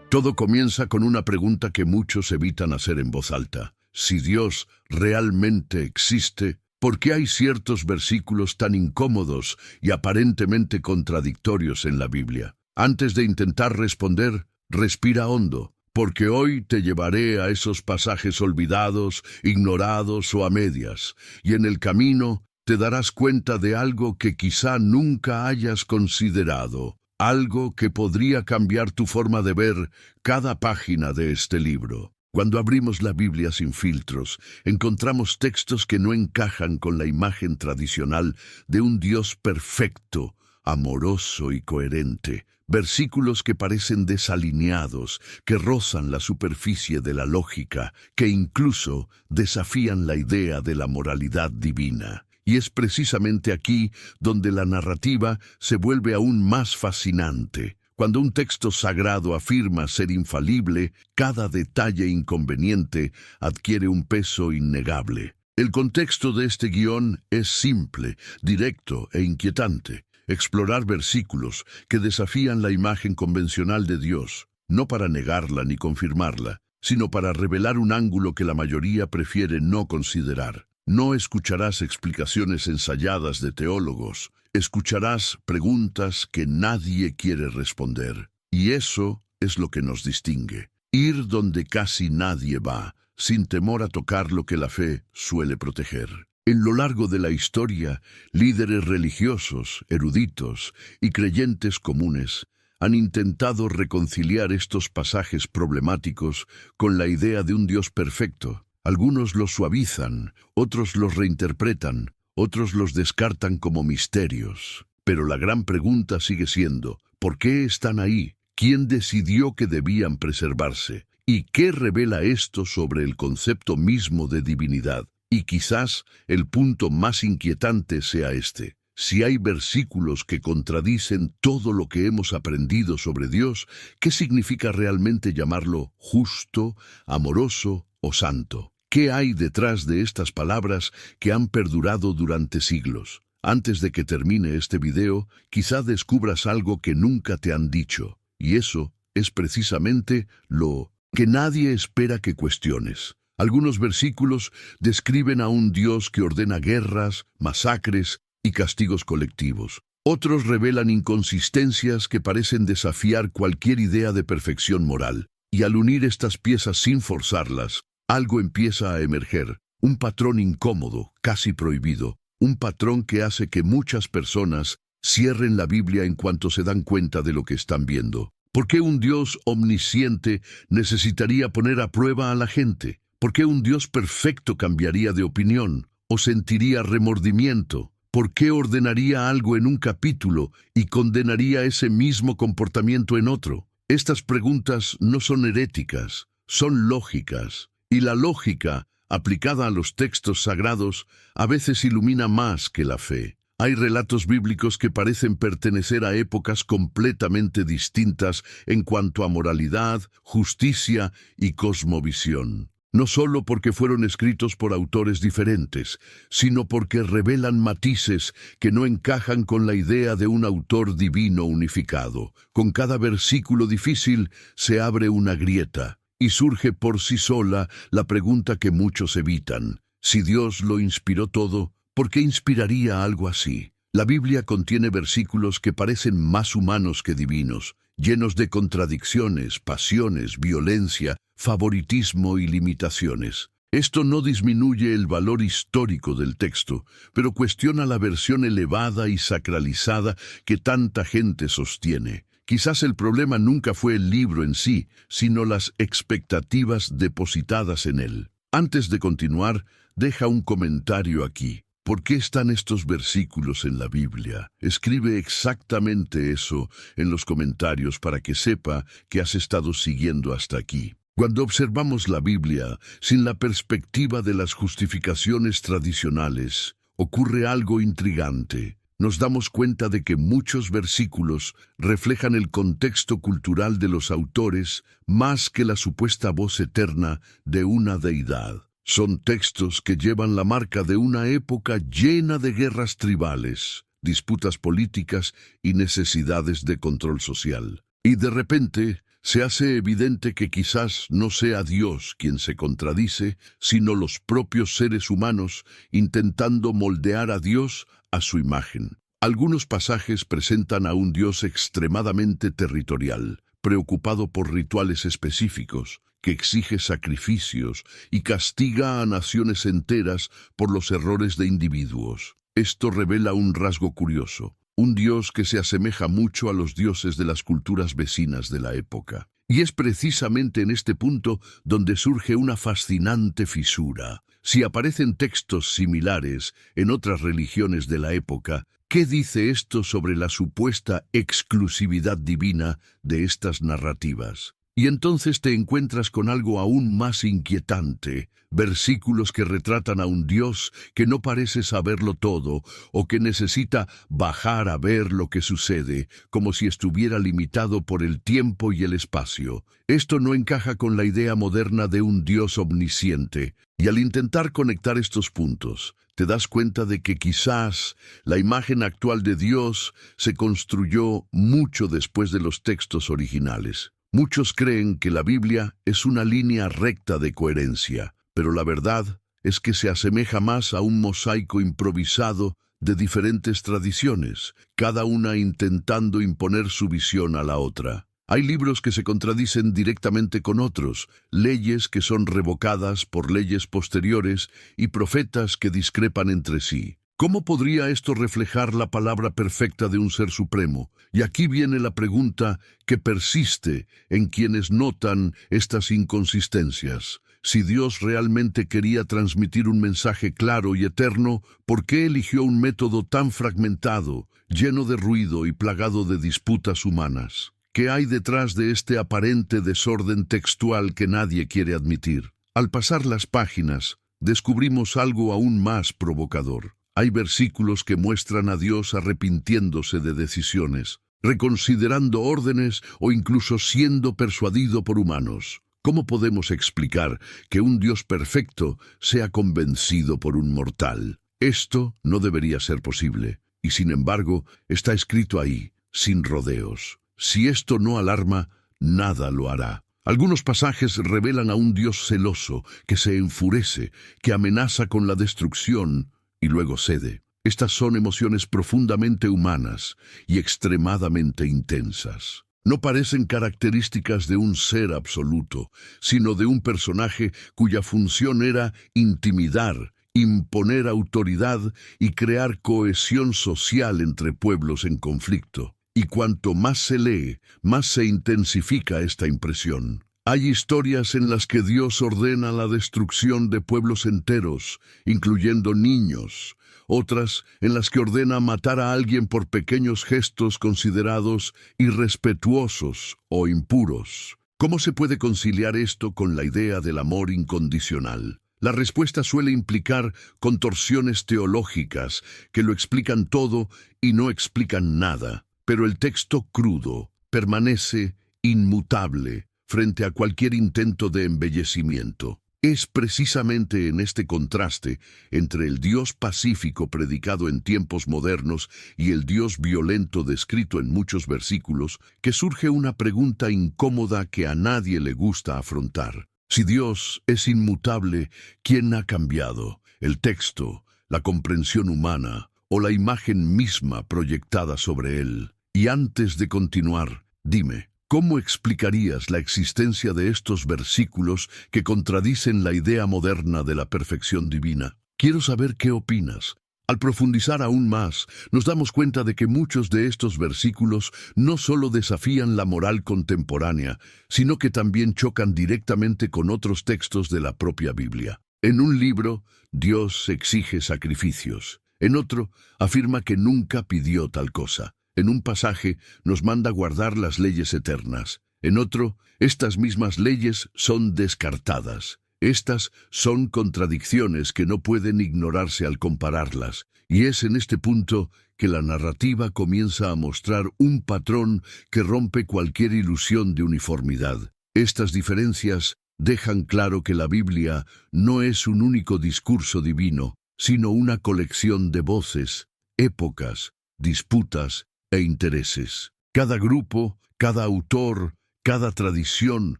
Todo comienza con una pregunta que muchos evitan hacer en voz alta. Si Dios realmente existe, ¿por qué hay ciertos versículos tan incómodos y aparentemente contradictorios en la Biblia? Antes de intentar responder, respira hondo, porque hoy te llevaré a esos pasajes olvidados, ignorados o a medias, y en el camino te darás cuenta de algo que quizá nunca hayas considerado. Algo que podría cambiar tu forma de ver cada página de este libro. Cuando abrimos la Biblia sin filtros, encontramos textos que no encajan con la imagen tradicional de un Dios perfecto, amoroso y coherente. Versículos que parecen desalineados, que rozan la superficie de la lógica, que incluso desafían la idea de la moralidad divina. Y es precisamente aquí donde la narrativa se vuelve aún más fascinante. Cuando un texto sagrado afirma ser infalible, cada detalle inconveniente adquiere un peso innegable. El contexto de este guión es simple, directo e inquietante. Explorar versículos que desafían la imagen convencional de Dios, no para negarla ni confirmarla, sino para revelar un ángulo que la mayoría prefiere no considerar. No escucharás explicaciones ensayadas de teólogos, escucharás preguntas que nadie quiere responder. Y eso es lo que nos distingue. Ir donde casi nadie va, sin temor a tocar lo que la fe suele proteger. En lo largo de la historia, líderes religiosos, eruditos y creyentes comunes han intentado reconciliar estos pasajes problemáticos con la idea de un Dios perfecto. Algunos los suavizan, otros los reinterpretan, otros los descartan como misterios. Pero la gran pregunta sigue siendo, ¿por qué están ahí? ¿Quién decidió que debían preservarse? ¿Y qué revela esto sobre el concepto mismo de divinidad? Y quizás el punto más inquietante sea este. Si hay versículos que contradicen todo lo que hemos aprendido sobre Dios, ¿qué significa realmente llamarlo justo, amoroso o santo? ¿Qué hay detrás de estas palabras que han perdurado durante siglos? Antes de que termine este video, quizá descubras algo que nunca te han dicho, y eso es precisamente lo que nadie espera que cuestiones. Algunos versículos describen a un Dios que ordena guerras, masacres y castigos colectivos. Otros revelan inconsistencias que parecen desafiar cualquier idea de perfección moral. Y al unir estas piezas sin forzarlas, algo empieza a emerger, un patrón incómodo, casi prohibido, un patrón que hace que muchas personas cierren la Biblia en cuanto se dan cuenta de lo que están viendo. ¿Por qué un Dios omnisciente necesitaría poner a prueba a la gente? ¿Por qué un Dios perfecto cambiaría de opinión o sentiría remordimiento? ¿Por qué ordenaría algo en un capítulo y condenaría ese mismo comportamiento en otro? Estas preguntas no son heréticas, son lógicas. Y la lógica, aplicada a los textos sagrados, a veces ilumina más que la fe. Hay relatos bíblicos que parecen pertenecer a épocas completamente distintas en cuanto a moralidad, justicia y cosmovisión. No solo porque fueron escritos por autores diferentes, sino porque revelan matices que no encajan con la idea de un autor divino unificado. Con cada versículo difícil se abre una grieta. Y surge por sí sola la pregunta que muchos evitan. Si Dios lo inspiró todo, ¿por qué inspiraría algo así? La Biblia contiene versículos que parecen más humanos que divinos, llenos de contradicciones, pasiones, violencia, favoritismo y limitaciones. Esto no disminuye el valor histórico del texto, pero cuestiona la versión elevada y sacralizada que tanta gente sostiene. Quizás el problema nunca fue el libro en sí, sino las expectativas depositadas en él. Antes de continuar, deja un comentario aquí. ¿Por qué están estos versículos en la Biblia? Escribe exactamente eso en los comentarios para que sepa que has estado siguiendo hasta aquí. Cuando observamos la Biblia sin la perspectiva de las justificaciones tradicionales, ocurre algo intrigante. Nos damos cuenta de que muchos versículos reflejan el contexto cultural de los autores más que la supuesta voz eterna de una deidad. Son textos que llevan la marca de una época llena de guerras tribales, disputas políticas y necesidades de control social. Y de repente se hace evidente que quizás no sea Dios quien se contradice, sino los propios seres humanos intentando moldear a Dios a su imagen. Algunos pasajes presentan a un Dios extremadamente territorial, preocupado por rituales específicos, que exige sacrificios y castiga a naciones enteras por los errores de individuos. Esto revela un rasgo curioso, un Dios que se asemeja mucho a los dioses de las culturas vecinas de la época. Y es precisamente en este punto donde surge una fascinante fisura. Si aparecen textos similares en otras religiones de la época, ¿qué dice esto sobre la supuesta exclusividad divina de estas narrativas? Y entonces te encuentras con algo aún más inquietante, versículos que retratan a un Dios que no parece saberlo todo o que necesita bajar a ver lo que sucede, como si estuviera limitado por el tiempo y el espacio. Esto no encaja con la idea moderna de un Dios omnisciente, y al intentar conectar estos puntos, te das cuenta de que quizás la imagen actual de Dios se construyó mucho después de los textos originales. Muchos creen que la Biblia es una línea recta de coherencia, pero la verdad es que se asemeja más a un mosaico improvisado de diferentes tradiciones, cada una intentando imponer su visión a la otra. Hay libros que se contradicen directamente con otros, leyes que son revocadas por leyes posteriores y profetas que discrepan entre sí. ¿Cómo podría esto reflejar la palabra perfecta de un ser supremo? Y aquí viene la pregunta que persiste en quienes notan estas inconsistencias. Si Dios realmente quería transmitir un mensaje claro y eterno, ¿por qué eligió un método tan fragmentado, lleno de ruido y plagado de disputas humanas? ¿Qué hay detrás de este aparente desorden textual que nadie quiere admitir? Al pasar las páginas, descubrimos algo aún más provocador. Hay versículos que muestran a Dios arrepintiéndose de decisiones, reconsiderando órdenes o incluso siendo persuadido por humanos. ¿Cómo podemos explicar que un Dios perfecto sea convencido por un mortal? Esto no debería ser posible, y sin embargo está escrito ahí, sin rodeos. Si esto no alarma, nada lo hará. Algunos pasajes revelan a un Dios celoso, que se enfurece, que amenaza con la destrucción, y luego cede. Estas son emociones profundamente humanas y extremadamente intensas. No parecen características de un ser absoluto, sino de un personaje cuya función era intimidar, imponer autoridad y crear cohesión social entre pueblos en conflicto. Y cuanto más se lee, más se intensifica esta impresión. Hay historias en las que Dios ordena la destrucción de pueblos enteros, incluyendo niños. Otras en las que ordena matar a alguien por pequeños gestos considerados irrespetuosos o impuros. ¿Cómo se puede conciliar esto con la idea del amor incondicional? La respuesta suele implicar contorsiones teológicas que lo explican todo y no explican nada. Pero el texto crudo permanece inmutable frente a cualquier intento de embellecimiento. Es precisamente en este contraste entre el Dios pacífico predicado en tiempos modernos y el Dios violento descrito en muchos versículos que surge una pregunta incómoda que a nadie le gusta afrontar. Si Dios es inmutable, ¿quién ha cambiado? ¿El texto, la comprensión humana o la imagen misma proyectada sobre él? Y antes de continuar, dime, ¿cómo explicarías la existencia de estos versículos que contradicen la idea moderna de la perfección divina? Quiero saber qué opinas. Al profundizar aún más, nos damos cuenta de que muchos de estos versículos no solo desafían la moral contemporánea, sino que también chocan directamente con otros textos de la propia Biblia. En un libro, Dios exige sacrificios. En otro, afirma que nunca pidió tal cosa. En un pasaje nos manda guardar las leyes eternas. En otro, estas mismas leyes son descartadas. Estas son contradicciones que no pueden ignorarse al compararlas. Y es en este punto que la narrativa comienza a mostrar un patrón que rompe cualquier ilusión de uniformidad. Estas diferencias dejan claro que la Biblia no es un único discurso divino, sino una colección de voces, épocas, disputas e intereses. Cada grupo, cada autor Cada tradición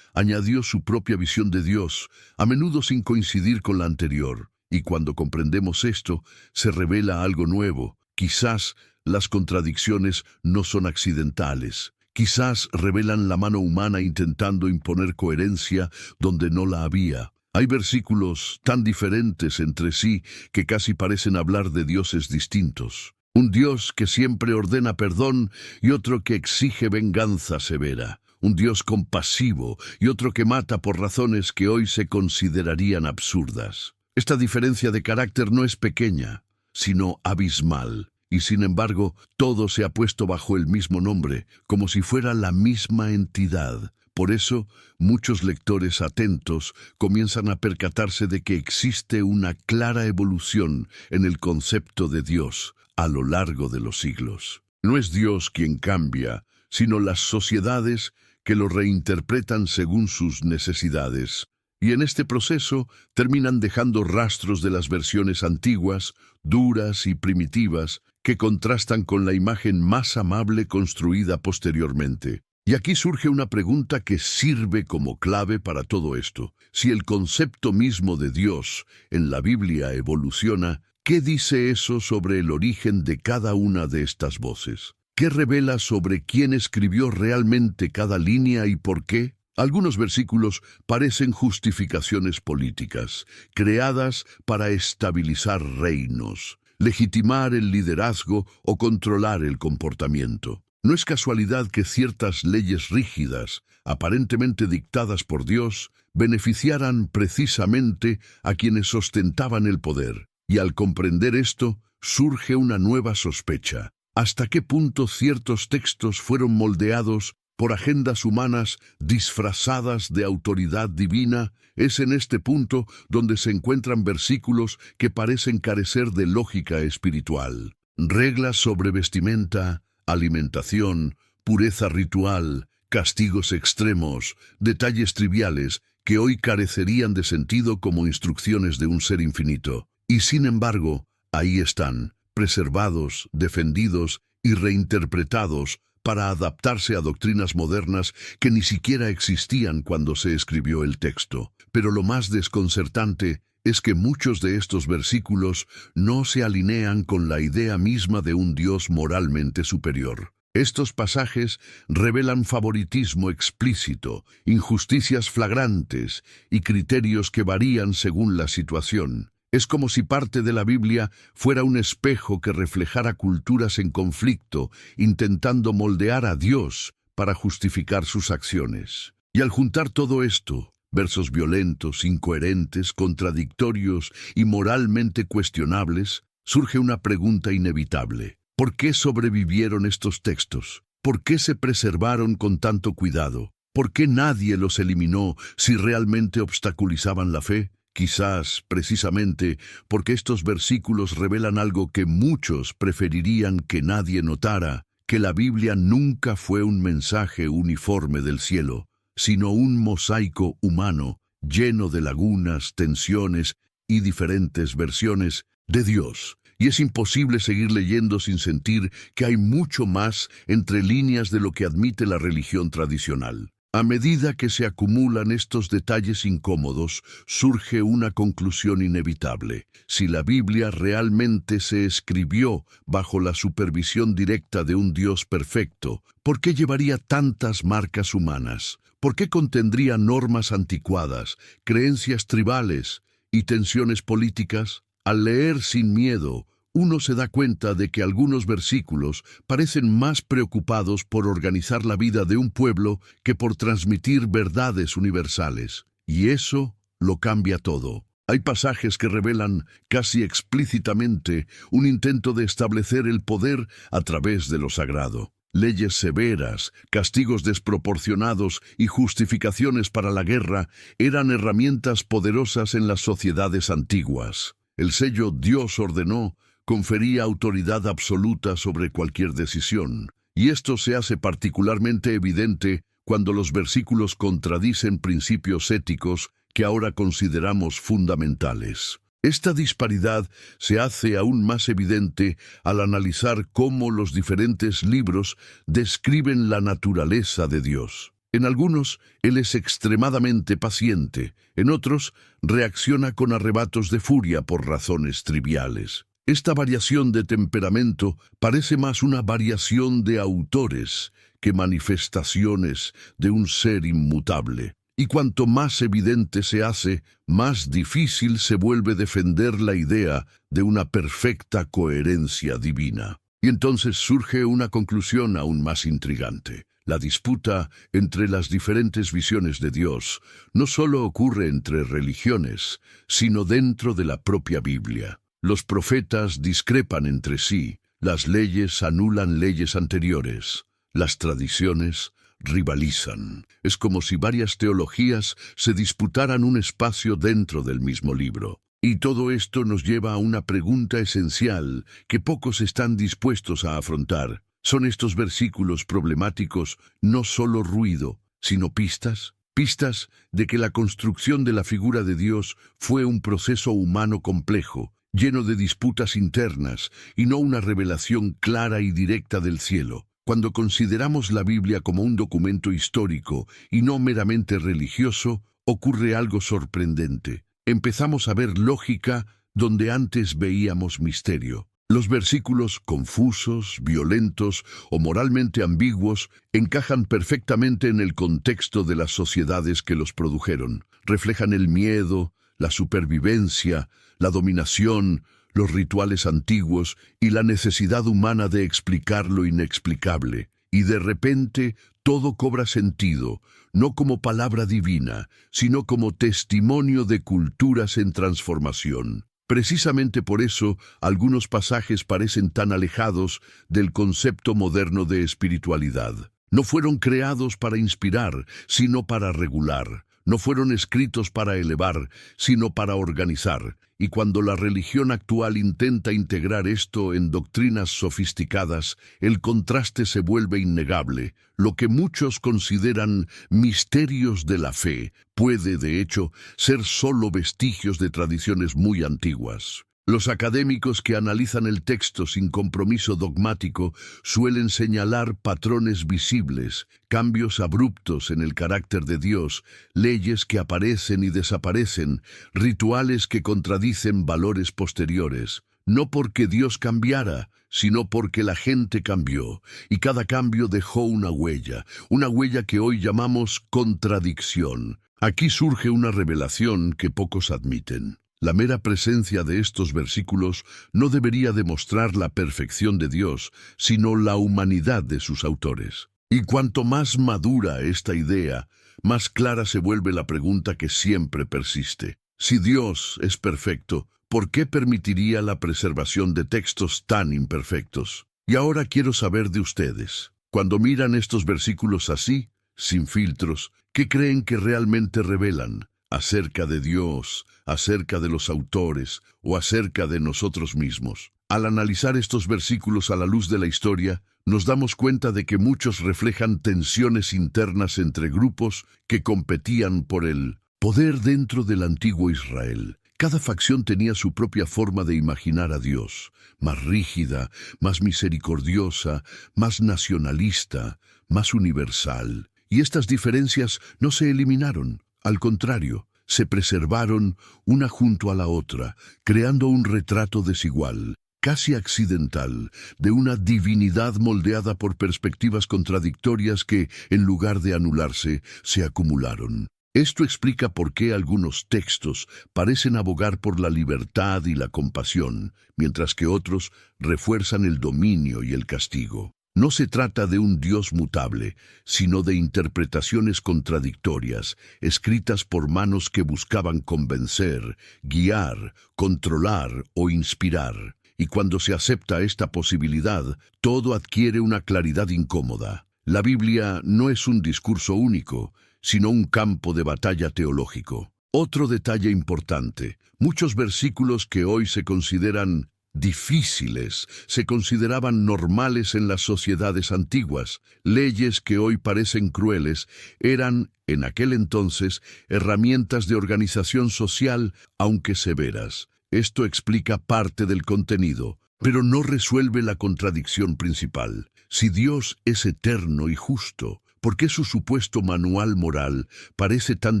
añadió su propia visión de Dios, a menudo sin coincidir con la anterior. Y cuando comprendemos esto, se revela algo nuevo. Quizás las contradicciones no son accidentales. Quizás revelan la mano humana intentando imponer coherencia donde no la había. Hay versículos tan diferentes entre sí que casi parecen hablar de dioses distintos. Un Dios que siempre ordena perdón y otro que exige venganza severa. Un Dios compasivo y otro que mata por razones que hoy se considerarían absurdas. Esta diferencia de carácter no es pequeña, sino abismal. Y sin embargo, todo se ha puesto bajo el mismo nombre, como si fuera la misma entidad. Por eso, muchos lectores atentos comienzan a percatarse de que existe una clara evolución en el concepto de Dios a lo largo de los siglos. No es Dios quien cambia, sino las sociedades que lo reinterpretan según sus necesidades. Y en este proceso terminan dejando rastros de las versiones antiguas, duras y primitivas, que contrastan con la imagen más amable construida posteriormente. Y aquí surge una pregunta que sirve como clave para todo esto. Si el concepto mismo de Dios en la Biblia evoluciona, ¿qué dice eso sobre el origen de cada una de estas voces? ¿Qué revela sobre quién escribió realmente cada línea y por qué? Algunos versículos parecen justificaciones políticas, creadas para estabilizar reinos, legitimar el liderazgo o controlar el comportamiento. No es casualidad que ciertas leyes rígidas, aparentemente dictadas por Dios, beneficiaran precisamente a quienes ostentaban el poder. Y al comprender esto, surge una nueva sospecha. ¿Hasta qué punto ciertos textos fueron moldeados por agendas humanas disfrazadas de autoridad divina? Es en este punto donde se encuentran versículos que parecen carecer de lógica espiritual. Reglas sobre vestimenta, alimentación, pureza ritual, castigos extremos, detalles triviales que hoy carecerían de sentido como instrucciones de un ser infinito. Y sin embargo, ahí están, preservados, defendidos y reinterpretados para adaptarse a doctrinas modernas que ni siquiera existían cuando se escribió el texto. Pero lo más desconcertante es que muchos de estos versículos no se alinean con la idea misma de un Dios moralmente superior. Estos pasajes revelan favoritismo explícito, injusticias flagrantes y criterios que varían según la situación. Es como si parte de la Biblia fuera un espejo que reflejara culturas en conflicto, intentando moldear a Dios para justificar sus acciones. Y al juntar todo esto, versos violentos, incoherentes, contradictorios y moralmente cuestionables, surge una pregunta inevitable. ¿Por qué sobrevivieron estos textos? ¿Por qué se preservaron con tanto cuidado? ¿Por qué nadie los eliminó si realmente obstaculizaban la fe? Quizás, precisamente, porque estos versículos revelan algo que muchos preferirían que nadie notara, que la Biblia nunca fue un mensaje uniforme del cielo, sino un mosaico humano lleno de lagunas, tensiones y diferentes versiones de Dios. Y es imposible seguir leyendo sin sentir que hay mucho más entre líneas de lo que admite la religión tradicional. A medida que se acumulan estos detalles incómodos, surge una conclusión inevitable. Si la Biblia realmente se escribió bajo la supervisión directa de un Dios perfecto, ¿por qué llevaría tantas marcas humanas? ¿Por qué contendría normas anticuadas, creencias tribales y tensiones políticas? Al leer sin miedo, uno se da cuenta de que algunos versículos parecen más preocupados por organizar la vida de un pueblo que por transmitir verdades universales. Y eso lo cambia todo. Hay pasajes que revelan casi explícitamente un intento de establecer el poder a través de lo sagrado. Leyes severas, castigos desproporcionados y justificaciones para la guerra eran herramientas poderosas en las sociedades antiguas. El sello Dios ordenó confería autoridad absoluta sobre cualquier decisión, y esto se hace particularmente evidente cuando los versículos contradicen principios éticos que ahora consideramos fundamentales. Esta disparidad se hace aún más evidente al analizar cómo los diferentes libros describen la naturaleza de Dios. En algunos, Él es extremadamente paciente, en otros, reacciona con arrebatos de furia por razones triviales. Esta variación de temperamento parece más una variación de autores que manifestaciones de un ser inmutable. Y cuanto más evidente se hace, más difícil se vuelve defender la idea de una perfecta coherencia divina. Y entonces surge una conclusión aún más intrigante. La disputa entre las diferentes visiones de Dios no solo ocurre entre religiones, sino dentro de la propia Biblia. Los profetas discrepan entre sí, las leyes anulan leyes anteriores, las tradiciones rivalizan. Es como si varias teologías se disputaran un espacio dentro del mismo libro. Y todo esto nos lleva a una pregunta esencial que pocos están dispuestos a afrontar. ¿Son estos versículos problemáticos no solo ruido, sino pistas? Pistas de que la construcción de la figura de Dios fue un proceso humano complejo, lleno de disputas internas, y no una revelación clara y directa del cielo. Cuando consideramos la Biblia como un documento histórico y no meramente religioso, ocurre algo sorprendente. Empezamos a ver lógica donde antes veíamos misterio. Los versículos confusos, violentos o moralmente ambiguos encajan perfectamente en el contexto de las sociedades que los produjeron. Reflejan el miedo, la supervivencia, la dominación, los rituales antiguos y la necesidad humana de explicar lo inexplicable. Y de repente todo cobra sentido, no como palabra divina, sino como testimonio de culturas en transformación. Precisamente por eso, algunos pasajes parecen tan alejados del concepto moderno de espiritualidad. No fueron creados para inspirar, sino para regular. No fueron escritos para elevar, sino para organizar. Y cuando la religión actual intenta integrar esto en doctrinas sofisticadas, el contraste se vuelve innegable. Lo que muchos consideran misterios de la fe puede, de hecho, ser solo vestigios de tradiciones muy antiguas. Los académicos que analizan el texto sin compromiso dogmático suelen señalar patrones visibles, cambios abruptos en el carácter de Dios, leyes que aparecen y desaparecen, rituales que contradicen valores posteriores. No porque Dios cambiara, sino porque la gente cambió, y cada cambio dejó una huella que hoy llamamos contradicción. Aquí surge una revelación que pocos admiten. La mera presencia de estos versículos no debería demostrar la perfección de Dios, sino la humanidad de sus autores. Y cuanto más madura esta idea, más clara se vuelve la pregunta que siempre persiste. Si Dios es perfecto, ¿por qué permitiría la preservación de textos tan imperfectos? Y ahora quiero saber de ustedes. Cuando miran estos versículos así, sin filtros, ¿qué creen que realmente revelan? Acerca de Dios, acerca de los autores o acerca de nosotros mismos. Al analizar estos versículos a la luz de la historia, nos damos cuenta de que muchos reflejan tensiones internas entre grupos que competían por el poder dentro del antiguo Israel. Cada facción tenía su propia forma de imaginar a Dios, más rígida, más misericordiosa, más nacionalista, más universal. Y estas diferencias no se eliminaron. Al contrario, se preservaron una junto a la otra, creando un retrato desigual, casi accidental, de una divinidad moldeada por perspectivas contradictorias que, en lugar de anularse, se acumularon. Esto explica por qué algunos textos parecen abogar por la libertad y la compasión, mientras que otros refuerzan el dominio y el castigo. No se trata de un Dios mutable, sino de interpretaciones contradictorias, escritas por manos que buscaban convencer, guiar, controlar o inspirar. Y cuando se acepta esta posibilidad, todo adquiere una claridad incómoda. La Biblia no es un discurso único, sino un campo de batalla teológico. Otro detalle importante: muchos versículos que hoy se consideran difíciles se consideraban normales en las sociedades antiguas. Leyes que hoy parecen crueles eran, en aquel entonces, herramientas de organización social, aunque severas. Esto explica parte del contenido, pero no resuelve la contradicción principal. Si Dios es eterno y justo, ¿Por qué su supuesto manual moral parece tan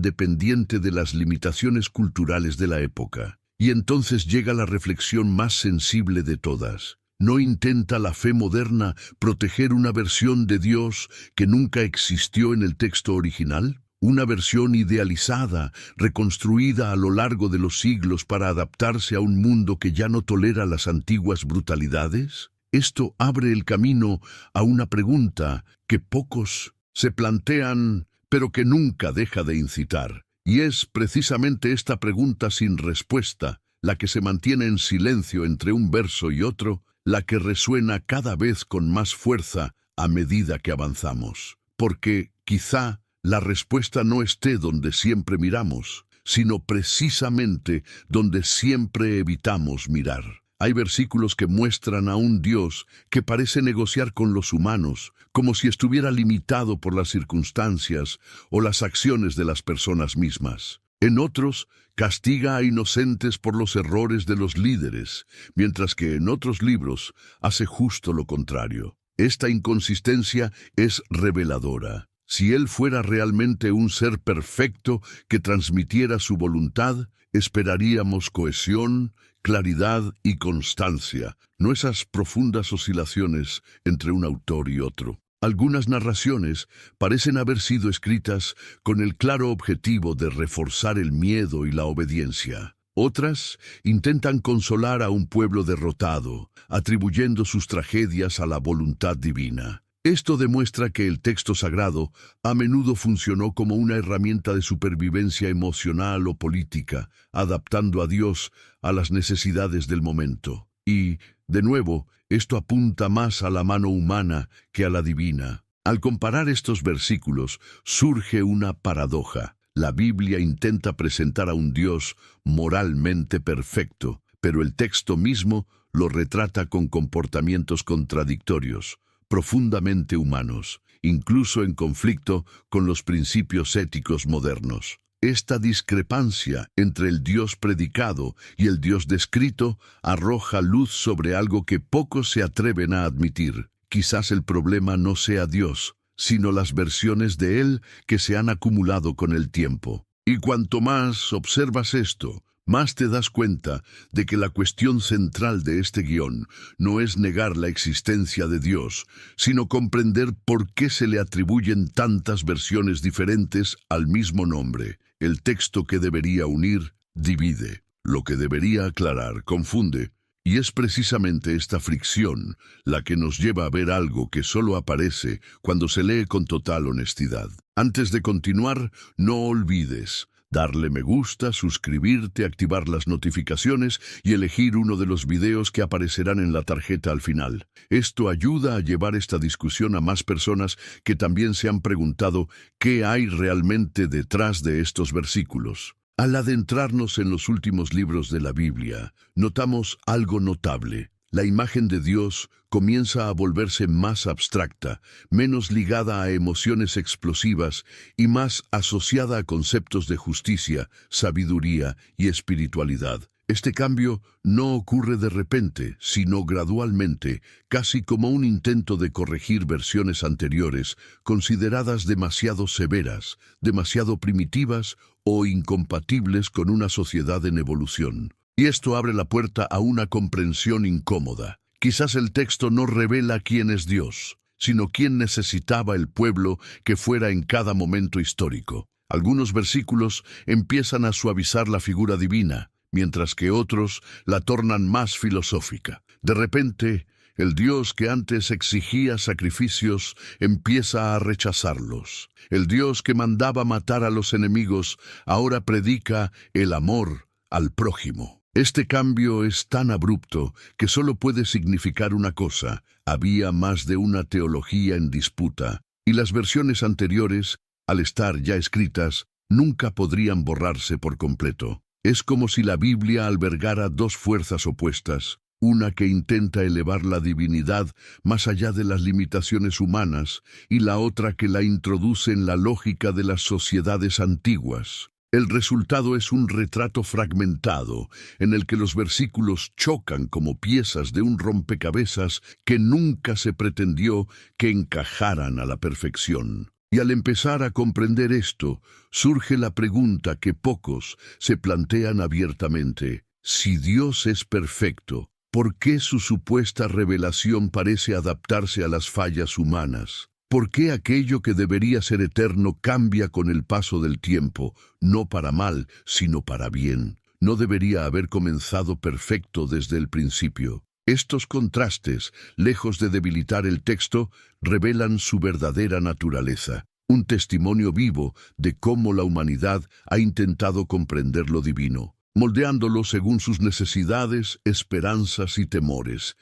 dependiente de las limitaciones culturales de la época? Y entonces llega la reflexión más sensible de todas. ¿No intenta la fe moderna proteger una versión de Dios que nunca existió en el texto original? Una versión idealizada, reconstruida a lo largo de los siglos para adaptarse a un mundo que ya no tolera las antiguas brutalidades? Esto abre el camino a una pregunta que pocos se plantean, pero que nunca deja de incitar. Y es precisamente esta pregunta sin respuesta, la que se mantiene en silencio entre un verso y otro, la que resuena cada vez con más fuerza a medida que avanzamos. Porque, quizá, la respuesta no esté donde siempre miramos, sino precisamente donde siempre evitamos mirar. Hay versículos que muestran a un Dios que parece negociar con los humanos, como si estuviera limitado por las circunstancias o las acciones de las personas mismas. En otros, castiga a inocentes por los errores de los líderes, mientras que en otros libros hace justo lo contrario. Esta inconsistencia es reveladora. Si Él fuera realmente un ser perfecto que transmitiera su voluntad, esperaríamos cohesión, claridad y constancia, no esas profundas oscilaciones entre un autor y otro. Algunas narraciones parecen haber sido escritas con el claro objetivo de reforzar el miedo y la obediencia. Otras intentan consolar a un pueblo derrotado, atribuyendo sus tragedias a la voluntad divina. Esto demuestra que el texto sagrado a menudo funcionó como una herramienta de supervivencia emocional o política, adaptando a Dios a las necesidades del momento. Y, de nuevo, esto apunta más a la mano humana que a la divina. Al comparar estos versículos, surge una paradoja. La Biblia intenta presentar a un Dios moralmente perfecto, pero el texto mismo lo retrata con comportamientos contradictorios, profundamente humanos, incluso en conflicto con los principios éticos modernos. Esta discrepancia entre el Dios predicado y el Dios descrito arroja luz sobre algo que pocos se atreven a admitir. Quizás el problema no sea Dios, sino las versiones de Él que se han acumulado con el tiempo. Y cuanto más observas esto, más te das cuenta de que la cuestión central de este guión no es negar la existencia de Dios, sino comprender por qué se le atribuyen tantas versiones diferentes al mismo nombre. El texto que debería unir, divide. Lo que debería aclarar, confunde. Y es precisamente esta fricción la que nos lleva a ver algo que solo aparece cuando se lee con total honestidad. Antes de continuar, no olvides darle me gusta, suscribirte, activar las notificaciones y elegir uno de los videos que aparecerán en la tarjeta al final. Esto ayuda a llevar esta discusión a más personas que también se han preguntado qué hay realmente detrás de estos versículos. Al adentrarnos en los últimos libros de la Biblia, notamos algo notable. La imagen de Dios comienza a volverse más abstracta, menos ligada a emociones explosivas y más asociada a conceptos de justicia, sabiduría y espiritualidad. Este cambio no ocurre de repente, sino gradualmente, casi como un intento de corregir versiones anteriores, consideradas demasiado severas, demasiado primitivas o incompatibles con una sociedad en evolución. Y esto abre la puerta a una comprensión incómoda. Quizás el texto no revela quién es Dios, sino quién necesitaba el pueblo que fuera en cada momento histórico. Algunos versículos empiezan a suavizar la figura divina, mientras que otros la tornan más filosófica. De repente, el Dios que antes exigía sacrificios empieza a rechazarlos. El Dios que mandaba matar a los enemigos ahora predica el amor al prójimo. Este cambio es tan abrupto que solo puede significar una cosa: había más de una teología en disputa, y las versiones anteriores, al estar ya escritas, nunca podrían borrarse por completo. Es como si la Biblia albergara dos fuerzas opuestas, una que intenta elevar la divinidad más allá de las limitaciones humanas y la otra que la introduce en la lógica de las sociedades antiguas. El resultado es un retrato fragmentado, en el que los versículos chocan como piezas de un rompecabezas que nunca se pretendió que encajaran a la perfección. Y al empezar a comprender esto, surge la pregunta que pocos se plantean abiertamente. Si Dios es perfecto, ¿por qué su supuesta revelación parece adaptarse a las fallas humanas? ¿Por qué aquello que debería ser eterno cambia con el paso del tiempo, no para mal, sino para bien? ¿No debería haber comenzado perfecto desde el principio? Estos contrastes, lejos de debilitar el texto, revelan su verdadera naturaleza, un testimonio vivo de cómo la humanidad ha intentado comprender lo divino, moldeándolo según sus necesidades, esperanzas y temores.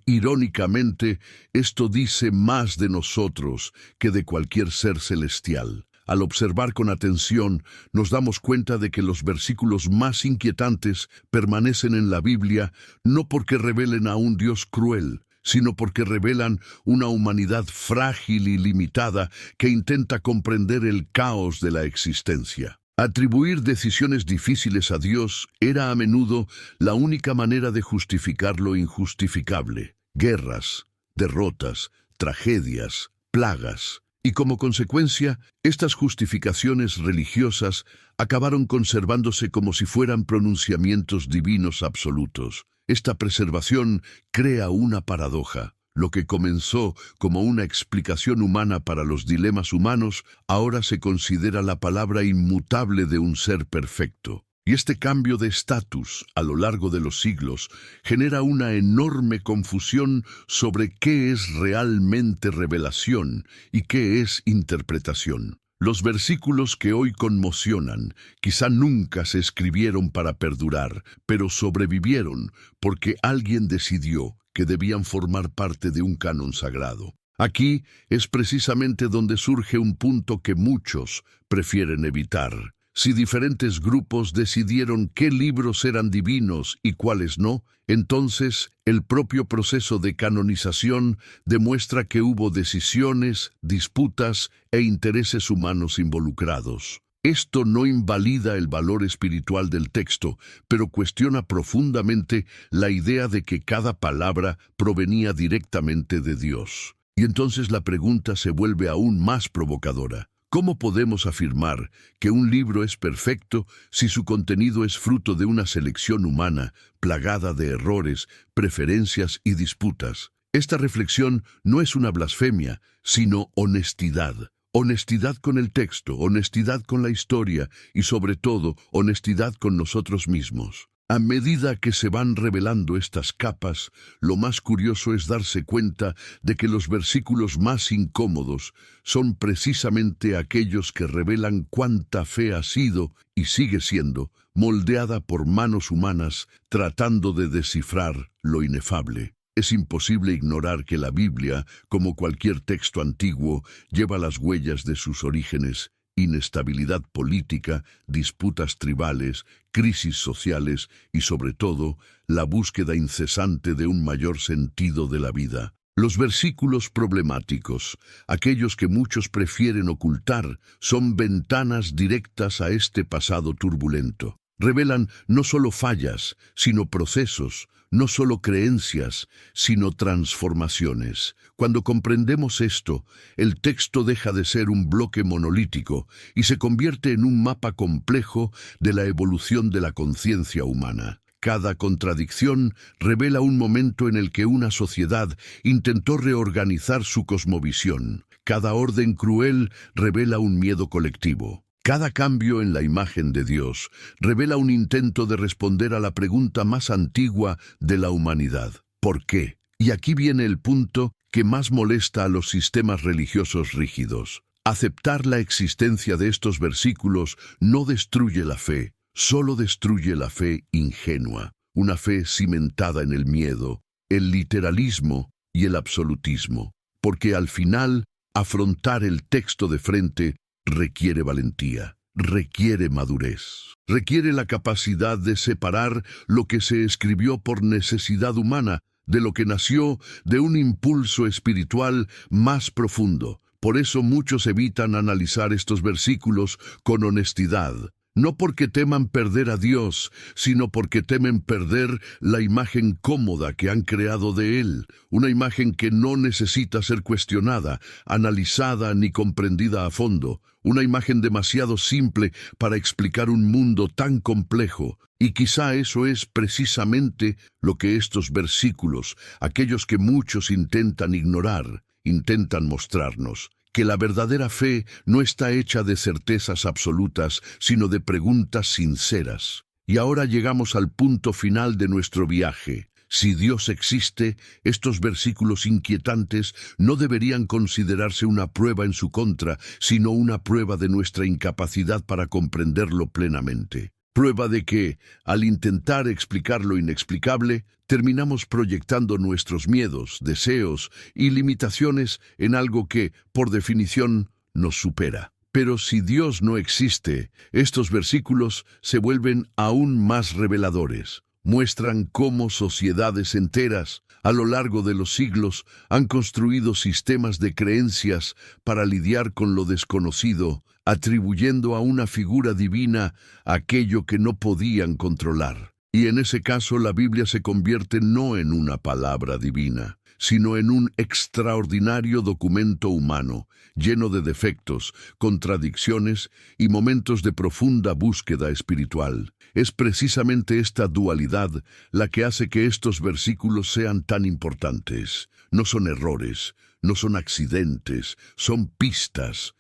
Irónicamente, esto dice más de nosotros que de cualquier ser celestial. Al observar con atención, nos damos cuenta de que los versículos más inquietantes permanecen en la Biblia no porque revelen a un Dios cruel, sino porque revelan una humanidad frágil y limitada que intenta comprender el caos de la existencia. Atribuir decisiones difíciles a Dios era a menudo la única manera de justificar lo injustificable. Guerras, derrotas, tragedias, plagas. Y como consecuencia, estas justificaciones religiosas acabaron conservándose como si fueran pronunciamientos divinos absolutos. Esta preservación crea una paradoja. Lo que comenzó como una explicación humana para los dilemas humanos, ahora se considera la palabra inmutable de un ser perfecto. Y este cambio de estatus a lo largo de los siglos genera una enorme confusión sobre qué es realmente revelación y qué es interpretación. Los versículos que hoy conmocionan quizá nunca se escribieron para perdurar, pero sobrevivieron porque alguien decidió que debían formar parte de un canon sagrado. Aquí es precisamente donde surge un punto que muchos prefieren evitar. Si diferentes grupos decidieron qué libros eran divinos y cuáles no, entonces el propio proceso de canonización demuestra que hubo decisiones, disputas e intereses humanos involucrados. Esto no invalida el valor espiritual del texto, pero cuestiona profundamente la idea de que cada palabra provenía directamente de Dios. Y entonces la pregunta se vuelve aún más provocadora. ¿Cómo podemos afirmar que un libro es perfecto si su contenido es fruto de una selección humana, plagada de errores, preferencias y disputas? Esta reflexión no es una blasfemia, sino honestidad. Honestidad con el texto, honestidad con la historia y, sobre todo, honestidad con nosotros mismos. A medida que se van revelando estas capas, lo más curioso es darse cuenta de que los versículos más incómodos son precisamente aquellos que revelan cuánta fe ha sido y sigue siendo moldeada por manos humanas tratando de descifrar lo inefable. Es imposible ignorar que la Biblia, como cualquier texto antiguo, lleva las huellas de sus orígenes: inestabilidad política, disputas tribales, crisis sociales y, sobre todo, la búsqueda incesante de un mayor sentido de la vida. Los versículos problemáticos, aquellos que muchos prefieren ocultar, son ventanas directas a este pasado turbulento. Revelan no solo fallas, sino procesos, no solo creencias, sino transformaciones. Cuando comprendemos esto, el texto deja de ser un bloque monolítico y se convierte en un mapa complejo de la evolución de la conciencia humana. Cada contradicción revela un momento en el que una sociedad intentó reorganizar su cosmovisión. Cada orden cruel revela un miedo colectivo. Cada cambio en la imagen de Dios revela un intento de responder a la pregunta más antigua de la humanidad: ¿por qué? Y aquí viene el punto que más molesta a los sistemas religiosos rígidos. Aceptar la existencia de estos versículos no destruye la fe, solo destruye la fe ingenua, una fe cimentada en el miedo, el literalismo y el absolutismo. Porque al final, afrontar el texto de frente requiere valentía, requiere madurez, requiere la capacidad de separar lo que se escribió por necesidad humana de lo que nació de un impulso espiritual más profundo. Por eso muchos evitan analizar estos versículos con honestidad. no porque teman perder a Dios, sino porque temen perder la imagen cómoda que han creado de Él, una imagen que no necesita ser cuestionada, analizada ni comprendida a fondo, una imagen demasiado simple para explicar un mundo tan complejo. Y quizá eso es precisamente lo que estos versículos, aquellos que muchos intentan ignorar, intentan mostrarnos. Que la verdadera fe no está hecha de certezas absolutas, sino de preguntas sinceras. Y ahora llegamos al punto final de nuestro viaje. Si Dios existe, estos versículos inquietantes no deberían considerarse una prueba en su contra, sino una prueba de nuestra incapacidad para comprenderlo plenamente. Prueba de que, al intentar explicar lo inexplicable, terminamos proyectando nuestros miedos, deseos y limitaciones en algo que, por definición, nos supera. Pero si Dios no existe, estos versículos se vuelven aún más reveladores. Muestran cómo sociedades enteras, a lo largo de los siglos, han construido sistemas de creencias para lidiar con lo desconocido, atribuyendo a una figura divina aquello que no podían controlar. Y en ese caso la Biblia se convierte no en una palabra divina, sino en un extraordinario documento humano, lleno de defectos, contradicciones y momentos de profunda búsqueda espiritual. Es precisamente esta dualidad la que hace que estos versículos sean tan importantes. No son errores, no son accidentes, son pistas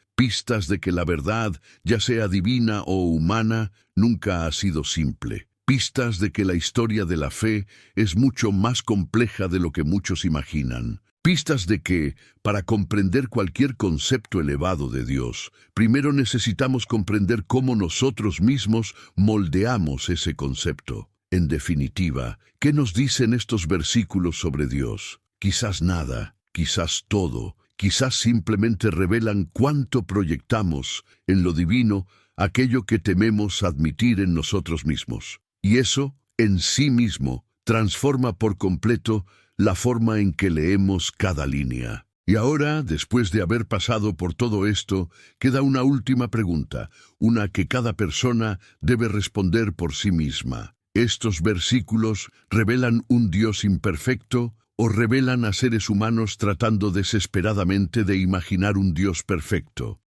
de que la verdad, ya sea divina o humana, nunca ha sido simple. Pistas de que la historia de la fe es mucho más compleja de lo que muchos imaginan. Pistas de que, para comprender cualquier concepto elevado de Dios, primero necesitamos comprender cómo nosotros mismos moldeamos ese concepto. En definitiva, ¿qué nos dicen estos versículos sobre Dios? Quizás nada, quizás todo, quizás simplemente revelan cuánto proyectamos en lo divino aquello que tememos admitir en nosotros mismos. Y eso, en sí mismo, transforma por completo la forma en que leemos cada línea. Y ahora, después de haber pasado por todo esto, queda una última pregunta, una que cada persona debe responder por sí misma. ¿Estos versículos revelan un Dios imperfecto o revelan a seres humanos tratando desesperadamente de imaginar un Dios perfecto?